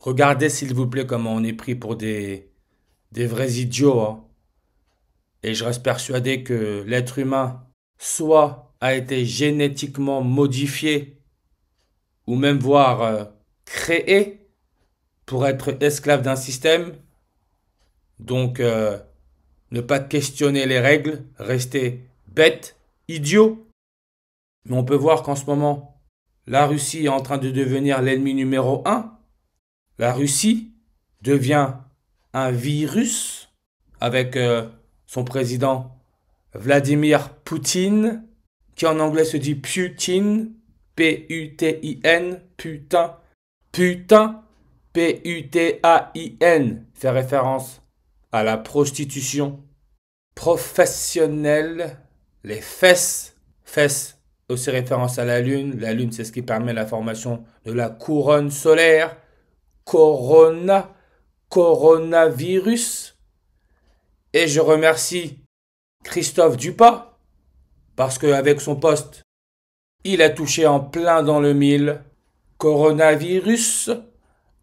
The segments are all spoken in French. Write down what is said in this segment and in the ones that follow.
Regardez s'il vous plaît comment on est pris pour des vrais idiots, hein. Et je reste persuadé que l'être humain soit a été génétiquement modifié ou même voire créé pour être esclave d'un système. Donc ne pas questionner les règles, rester bête, idiot. Mais on peut voir qu'en ce moment, la Russie est en train de devenir l'ennemi numéro un. La Russie devient un virus avec son président Vladimir Poutine, qui en anglais se dit Putin, P-U-T-I-N, putain, putain, P-U-T-A-I-N, fait référence à la prostitution professionnelle, les fesses, fesses aussi référence à la lune c'est ce qui permet la formation de la couronne solaire, corona, coronavirus, et je remercie Christophe Dupas, parce qu'avec son poste, il a touché en plein dans le mille. Coronavirus,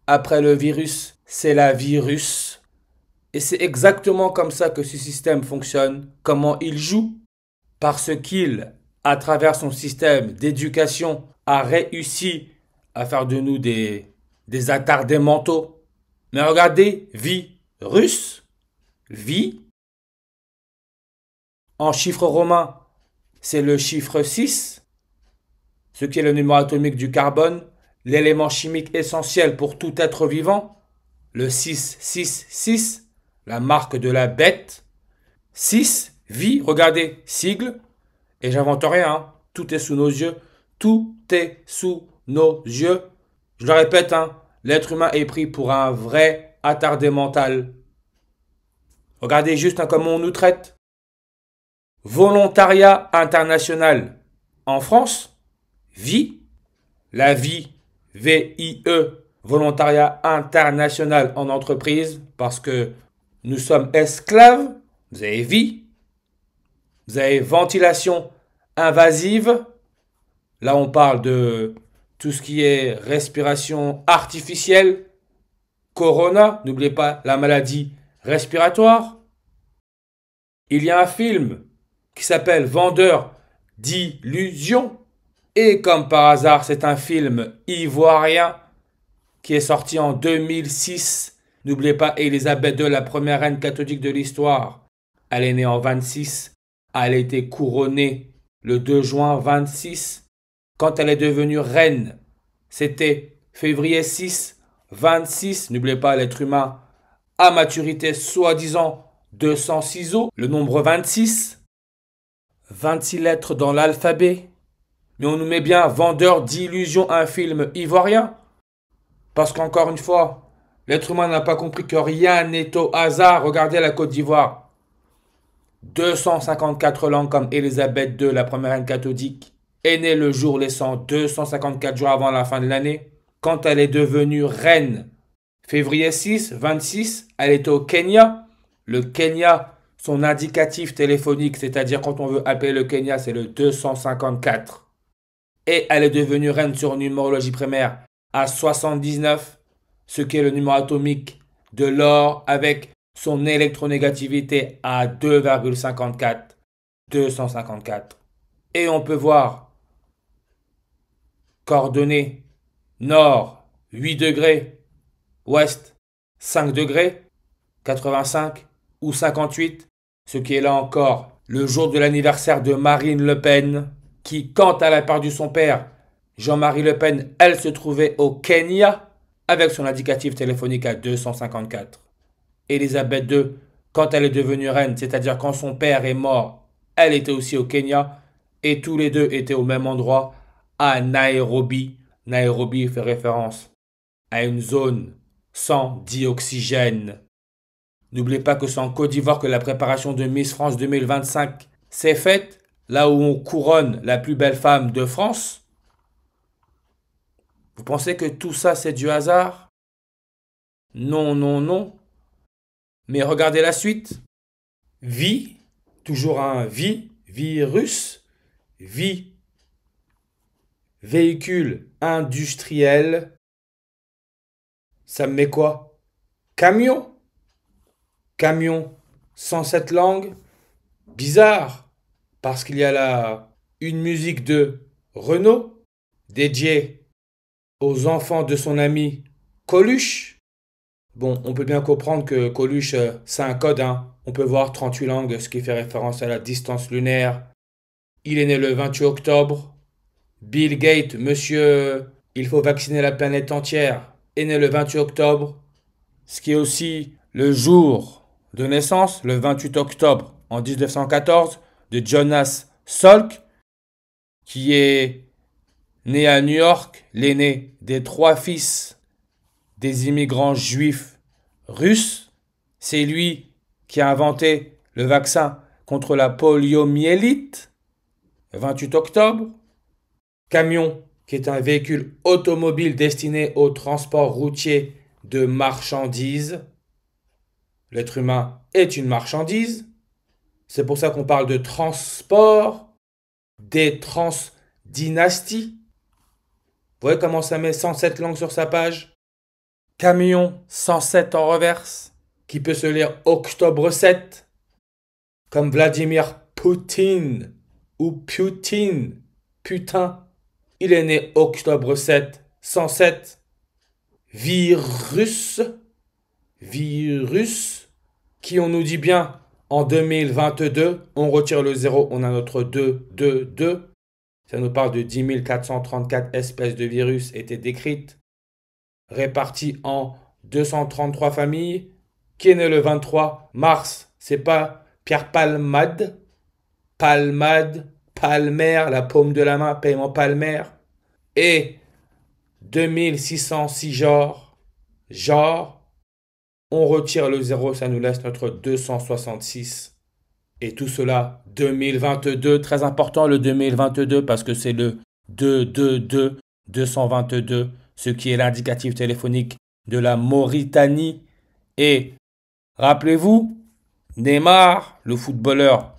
après le virus, c'est la virus. Et c'est exactement comme ça que ce système fonctionne, comment il joue, parce qu'il, à travers son système d'éducation, a réussi à faire de nous des attardés mentaux. Mais regardez, vie russe, vie, en chiffre romain, c'est le chiffre 6, ce qui est le numéro atomique du carbone, l'élément chimique essentiel pour tout être vivant, le 666, la marque de la bête, 6, vie, regardez, sigle, et j'invente rien, hein, tout est sous nos yeux, tout est sous nos yeux. Je le répète, hein, l'être humain est pris pour un vrai attardé mental. Regardez juste hein, comment on nous traite. Volontariat international en France, vie, la vie, V-I-E, volontariat international en entreprise, parce que nous sommes esclaves, vous avez vie, vous avez ventilation invasive, là on parle de tout ce qui est respiration artificielle, corona, n'oubliez pas la maladie respiratoire. Il y a un film qui s'appelle Vendeur d'illusions. Et comme par hasard, c'est un film ivoirien qui est sorti en 2006. N'oubliez pas Élisabeth II, la première reine catholique de l'histoire. Elle est née en 26. Elle a été couronnée le 2 juin 26. Quand elle est devenue reine, c'était février 6, 26. N'oubliez pas l'être humain à maturité soi-disant 200 ciseaux, le nombre 26. 26 lettres dans l'alphabet. Mais on nous met bien Vendeur d'illusions, un film ivoirien. Parce qu'encore une fois, l'être humain n'a pas compris que rien n'est au hasard. Regardez la Côte d'Ivoire. 254 langues comme Élisabeth II, la première reine catholique, est née le jour laissant 254 jours avant la fin de l'année. Quand elle est devenue reine, février 6, 26, elle était au Kenya. Le Kenya, son indicatif téléphonique, c'est-à-dire quand on veut appeler le Kenya, c'est le 254. Et elle est devenue reine sur numérologie primaire à 79, ce qui est le numéro atomique de l'or avec son électronégativité à 2,54, 254. Et on peut voir coordonnées nord 8 degrés, ouest 5 degrés, 85 ou 58, ce qui est là encore le jour de l'anniversaire de Marine Le Pen, qui, quand elle a perdu son père, Jean-Marie Le Pen, elle se trouvait au Kenya avec son indicatif téléphonique à 254. Élisabeth II, quand elle est devenue reine, c'est-à-dire quand son père est mort, elle était aussi au Kenya et tous les deux étaient au même endroit, à Nairobi. Nairobi fait référence à une zone sans dioxygène. N'oubliez pas que c'est en Côte d'Ivoire que la préparation de Miss France 2025 s'est faite, là où on couronne la plus belle femme de France. Vous pensez que tout ça c'est du hasard? Non, non, non. Mais regardez la suite. Vie, toujours un vie, virus, vie, véhicule industriel, Ça me met quoi? Camion. Camion 107 langues. Bizarre. Parce qu'il y a là une musique de Renaud dédiée aux enfants de son ami Coluche. Bon, on peut bien comprendre que Coluche, c'est un code, hein. On peut voir 38 langues, ce qui fait référence à la distance lunaire. Il est né le 28 octobre. Bill Gates, monsieur, il faut vacciner la planète entière, est né le 28 octobre. Ce qui est aussi le jour de naissance, le 28 octobre en 1914, de Jonas Salk, qui est né à New York, l'aîné des trois fils des immigrants juifs russes. C'est lui qui a inventé le vaccin contre la poliomyélite, le 28 octobre. Camion, qui est un véhicule automobile destiné au transport routier de marchandises. L'être humain est une marchandise. C'est pour ça qu'on parle de transport, des transdynasties. Vous voyez comment ça met 107 langues sur sa page? Camion 107 en reverse, qui peut se lire Octobre 7, comme Vladimir Poutine ou Poutine, putain. Il est né Octobre 7, 107. Virus, qui on nous dit bien en 2022, on retire le 0, on a notre 2, 2, 2. Ça nous parle de 10 434 espèces de virus étaient décrites, réparties en 233 familles. Qui est né le 23 mars? C'est pas Pierre Palmade, Palmer, la paume de la main, paiement Palmer. Et 2606 genre, on retire le 0, ça nous laisse notre 266. Et tout cela, 2022, très important le 2022 parce que c'est le 222, 222, ce qui est l'indicatif téléphonique de la Mauritanie. Et rappelez-vous, Neymar, le footballeur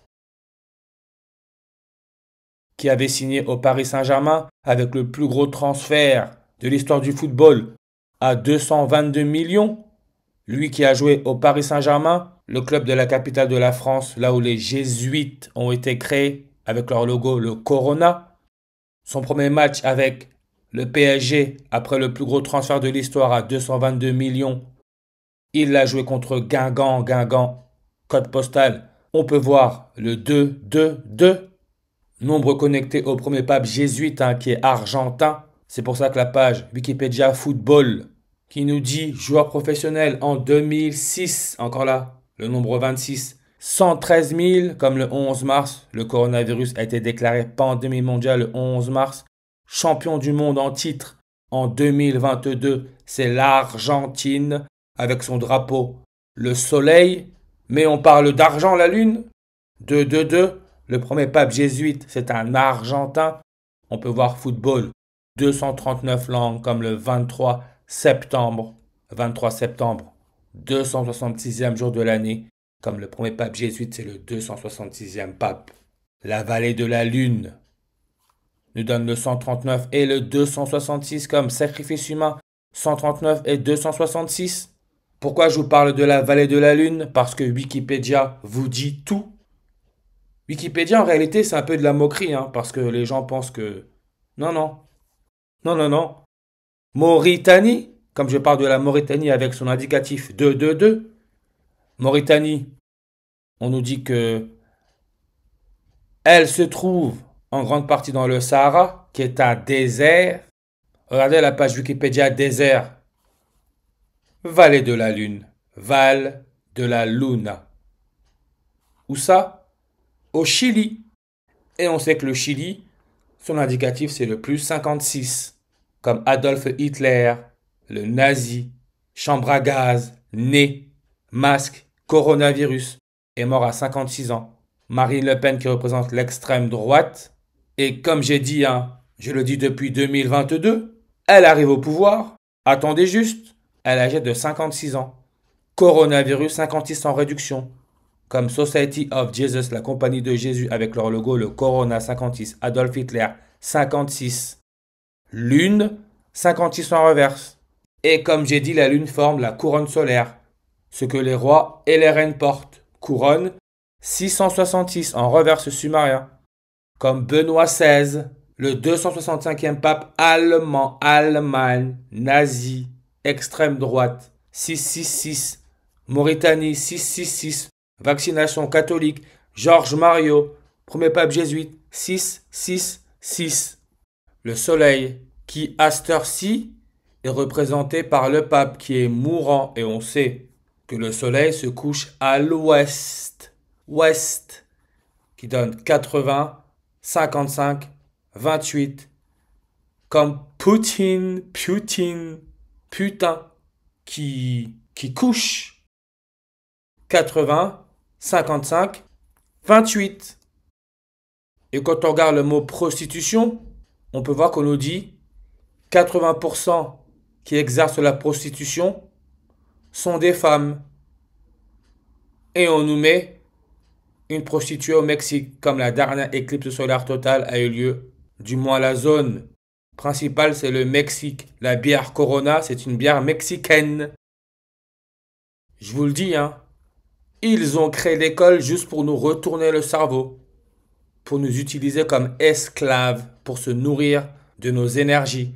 qui avait signé au Paris Saint-Germain avec le plus gros transfert de l'histoire du football à 222 millions. Lui qui a joué au Paris Saint-Germain, le club de la capitale de la France, là où les Jésuites ont été créés avec leur logo, le Corona. Son premier match avec le PSG, après le plus gros transfert de l'histoire à 222 millions, il l'a joué contre Guingamp, code postal. On peut voir le 2-2-2. Nombre connecté au premier pape jésuite qui est argentin. C'est pour ça que la page Wikipédia Football qui nous dit joueur professionnel en 2006, encore là, le nombre 26, 113 000 comme le 11 mars. Le coronavirus a été déclaré pandémie mondiale le 11 mars. Champion du monde en titre en 2022, c'est l'Argentine avec son drapeau, le soleil. Mais on parle d'argent, la lune. 2-2-2. Le premier pape jésuite, c'est un Argentin. On peut voir football, 239 langues comme le 23 septembre, 266e jour de l'année, comme le premier pape jésuite, c'est le 266e pape. La vallée de la lune nous donne le 139 et le 266 comme sacrifice humain, 139 et 266. Pourquoi je vous parle de la vallée de la lune? Parce que Wikipédia vous dit tout. Wikipédia, en réalité, c'est un peu de la moquerie, parce que les gens pensent que... Non. Mauritanie, comme je parle de la Mauritanie avec son indicatif 222. Mauritanie, on nous dit que elle se trouve en grande partie dans le Sahara, qui est un désert. Regardez la page Wikipédia désert. Vallée de la Lune. Val de la Luna. Où ça? Au Chili. Et on sait que le Chili, son indicatif c'est le plus 56. Comme Adolf Hitler, le nazi, chambre à gaz, nez, masque, coronavirus, est mort à 56 ans. Marine Le Pen qui représente l'extrême droite. Et comme j'ai dit, je le dis depuis 2022, elle arrive au pouvoir. Attendez juste, elle est âgée de 56 ans. Coronavirus 56 en réduction. Comme Society of Jesus, la compagnie de Jésus avec leur logo, le Corona 56, Adolf Hitler 56. Lune 56 en reverse. Et comme j'ai dit, la lune forme la couronne solaire, ce que les rois et les reines portent. Couronne 666 en reverse sumérien, comme Benoît XVI, le 265e pape allemand, Allemagne, nazi, extrême droite, 666, Mauritanie 666, vaccination catholique, Georges Mario, premier pape jésuite, 666. Le soleil, qui à cette heure-ci est représenté par le pape qui est mourant, et on sait que le soleil se couche à l'ouest, ouest, qui donne 80, 55, 28, comme Poutine, putain, qui couche 80, 55, 28. Et quand on regarde le mot prostitution, on peut voir qu'on nous dit 80% qui exercent la prostitution sont des femmes. Et on nous met une prostituée au Mexique, comme la dernière éclipse solaire totale a eu lieu. Du moins la zone principale, c'est le Mexique. La bière Corona, c'est une bière mexicaine. Je vous le dis, hein. Ils ont créé l'école juste pour nous retourner le cerveau, pour nous utiliser comme esclaves, pour se nourrir de nos énergies.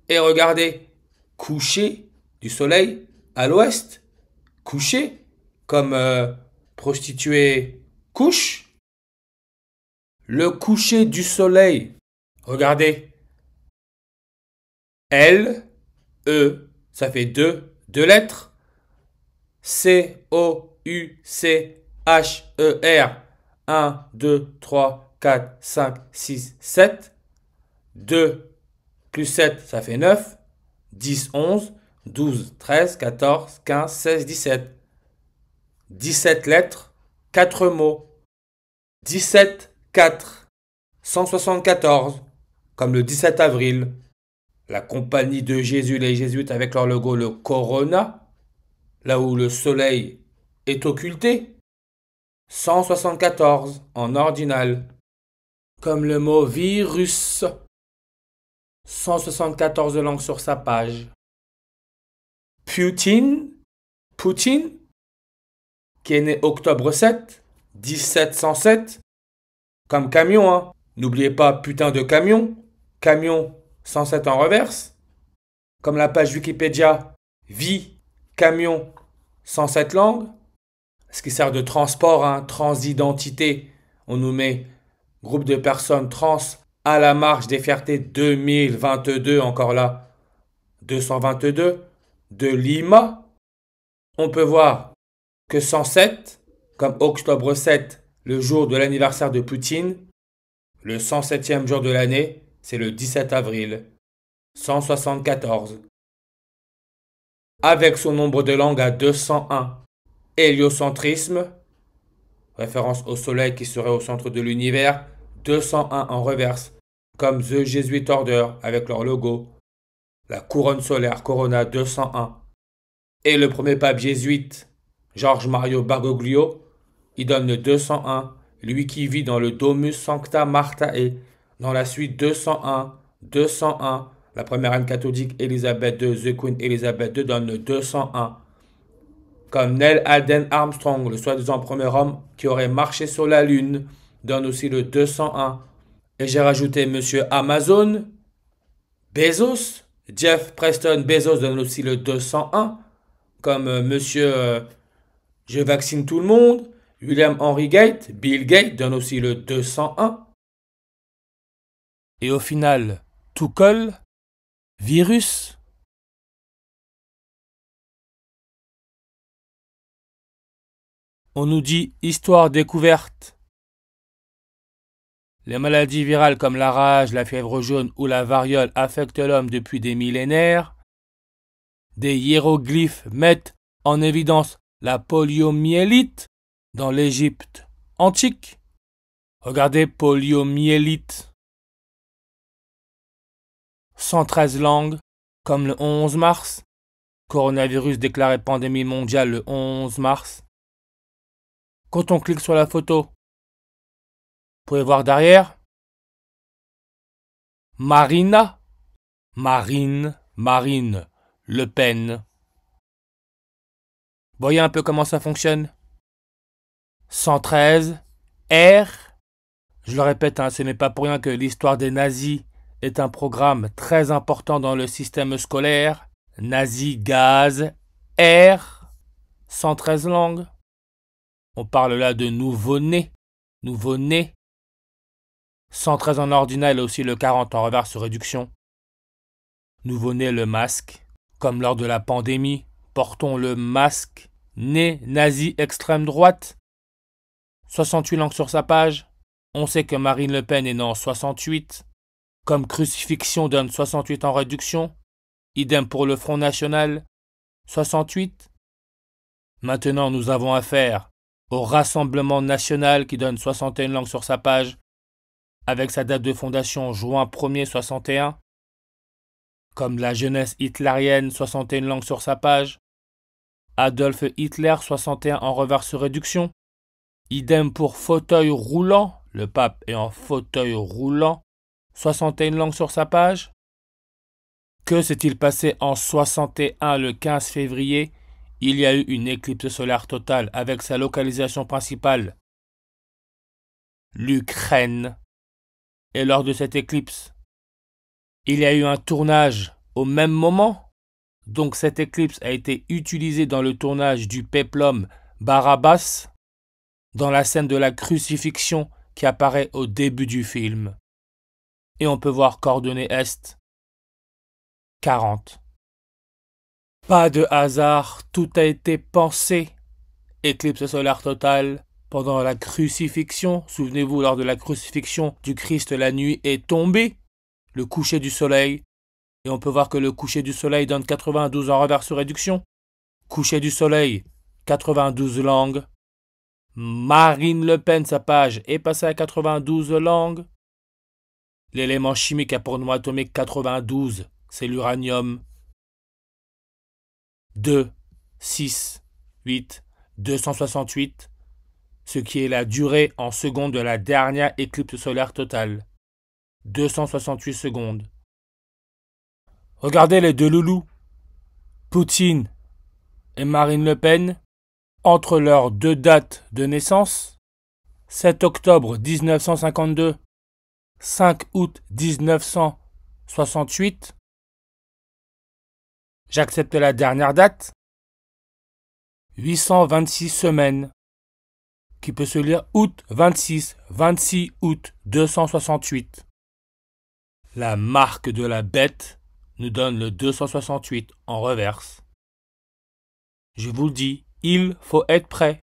Et regardez, coucher du soleil à l'ouest, coucher comme prostituée couche. Le coucher du soleil, regardez, L, E, ça fait deux lettres, C-O-U-C-H-E-R, 1, 2, 3, 4, 5, 6, 7, 2 plus 7, ça fait 9, 10, 11, 12, 13, 14, 15, 16, 17. 17 lettres, 4 mots. 17, 4, 174, comme le 17 avril. La compagnie de Jésus, les jésuites avec leur logo, le Corona, là où le soleil est occulté. 174 en ordinal. Comme le mot virus. 174 langues sur sa page. Poutine, qui est né octobre 7, 1707, comme camion, hein. N'oubliez pas, putain de camion. Camion 107 en reverse. Comme la page Wikipédia, vie, camion, 107 langues. Ce qui sert de transport, hein, transidentité. On nous met groupe de personnes trans à la marche des fiertés 2022, encore là, 222, de Lima. On peut voir que 107, comme octobre 7, le jour de l'anniversaire de Poutine, le 107e jour de l'année, c'est le 17 avril, 174. Avec son nombre de langues à 201. Héliocentrisme, référence au soleil qui serait au centre de l'univers, 201 en reverse, comme The Jesuit Order avec leur logo. La couronne solaire Corona 201. Et le premier pape jésuite, Georges Mario Bergoglio, il donne le 201, lui qui vit dans le Domus Sancta Marthae, dans la suite 201, 201. La première reine catholique Elisabeth II, The Queen Elizabeth II, donne le 201. Comme Neil Alden Armstrong, le soi-disant premier homme qui aurait marché sur la Lune, donne aussi le 201. Et j'ai rajouté Monsieur Amazon, Bezos, Jeff Preston Bezos donne aussi le 201. Comme Monsieur Je vaccine tout le monde, William Henry Gates, Bill Gates donne aussi le 201. Et au final, tout colle, virus. On nous dit histoire découverte. Les maladies virales comme la rage, la fièvre jaune ou la variole affectent l'homme depuis des millénaires. Des hiéroglyphes mettent en évidence la poliomyélite dans l'Égypte antique. Regardez poliomyélite. 113 langues, comme le 11 mars. Coronavirus déclaré pandémie mondiale le 11 mars. Quand on clique sur la photo, vous pouvez voir derrière Marina, Marine, Le Pen. Voyez un peu comment ça fonctionne. 113, R. Je le répète, ce n'est pas pour rien que l'histoire des nazis est un programme très important dans le système scolaire. Nazi, gaz, R. 113 langues. On parle là de nouveau-né. Nouveau-né. 113 en ordinal et aussi le 40 en reverse réduction. Nouveau-né, le masque. Comme lors de la pandémie, portons le masque. Né nazi extrême droite. 68 langues sur sa page. On sait que Marine Le Pen est née en 68. Comme crucifixion donne 68 en réduction. Idem pour le Front National. 68. Maintenant, nous avons affaire au Rassemblement National qui donne 61 langues sur sa page, avec sa date de fondation juin 1er 61. Comme la jeunesse hitlérienne, 61 langues sur sa page. Adolf Hitler, 61 en reverse réduction. Idem pour fauteuil roulant, le pape est en fauteuil roulant, 61 langues sur sa page. Que s'est-il passé en 61 le 15 février? Il y a eu une éclipse solaire totale avec sa localisation principale, l'Ukraine. Et lors de cette éclipse, il y a eu un tournage au même moment. Donc cette éclipse a été utilisée dans le tournage du péplum Barabbas, dans la scène de la crucifixion qui apparaît au début du film. Et on peut voir coordonnées Est 40. Pas de hasard, tout a été pensé. Éclipse solaire totale pendant la crucifixion. Souvenez-vous, lors de la crucifixion du Christ, la nuit est tombée. Le coucher du soleil. Et on peut voir que le coucher du soleil donne 92 en reverse réduction. Coucher du soleil, 92 langues. Marine Le Pen, sa page est passée à 92 langues. L'élément chimique a pour nom atomique 92, c'est l'uranium. 2, 6, 8, 268, ce qui est la durée en secondes de la dernière éclipse solaire totale. 268 secondes. Regardez les deux loulous, Poutine et Marine Le Pen, entre leurs deux dates de naissance, 7 octobre 1952, 5 août 1968. J'accepte la dernière date. 826 semaines, qui peut se lire août 26, 26 août 268. La marque de la bête nous donne le 268 en reverse. Je vous le dis, il faut être prêt.